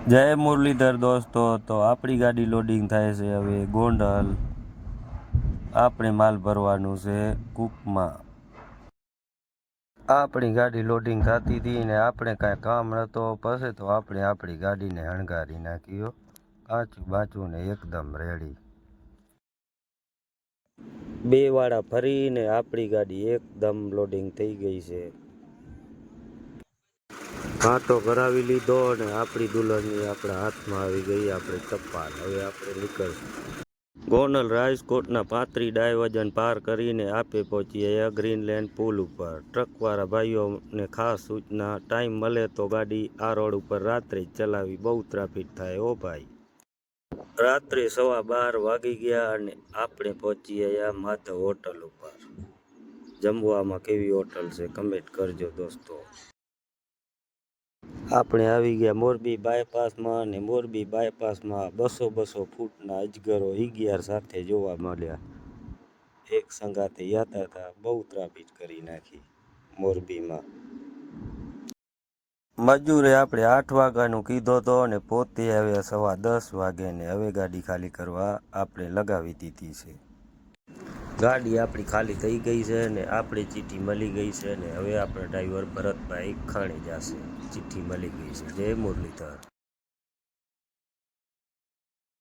જય મુરલીધર દોસ્તો. તો આપણી ગાડી લોડિંગ થાય છે હવે ગોંડલ. આપણે માલ ભરવાનું છે કૂકમાં. આપણી ગાડી લોડિંગ થતી હતી ને આપણે કાંઈ કામ નતો, પછી તો આપણે આપણી ગાડીને હણગારી નાખ્યો, કાચું બાચું ને એકદમ રેડી. બે વાળા ફરીને આપણી ગાડી એકદમ લોડિંગ થઈ ગઈ છે. કાંટો કરાવી લીધો અને આપણી દુલ્હનની આપણા હાથમાં આવી ગઈ આપણી ટપાલ. હવે આપણે નીકળશું. ગોંડલ રાજકોટના 35 ડાયવર્ઝન પાર કરીને આપે પહોંચીએ ગ્રીનલેન્ડ પુલ ઉપર. ટ્રકવાળા ભાઈઓને ખાસ સૂચના, ટાઈમ મળે તો ગાડી આ રોડ ઉપર રાત્રે જ ચલાવી, બહુ ટ્રાફિક થાય ઓ ભાઈ. રાત્રે 12:15 વાગી ગયા અને આપણે પહોંચી ગયા માધવ હોટલ ઉપર. જમવામાં કેવી હોટલ છે કમેન્ટ કરજો દોસ્તો. આપણે આવી ગયા મોરબી બાયપાસમાં અને મોરબી બાયપાસમાં 200 ફૂટના અજગરો 11 સાથે જોવા મળ્યા. એક સંગાતે યાતા હતા, બહુ ટ્રાફિક કરી નાખી મોરબીમાં. મજૂરે આપણે 8 વાગ્યાનું કીધો હતો અને પોતે આવ્યા 10:15 વાગે ને હવે ગાડી ખાલી કરવા આપણે લગાવી દીધી છે. ગાડી આપણી ખાલી થઈ ગઈ છે ને આપણે ચીઠી મળી ગઈ છે ને હવે આપણા ડ્રાઈવર ભરતભાઈ ખાણી જશે. ચિઠ્ઠી મળી ગઈ છે. જય મુરલીધર.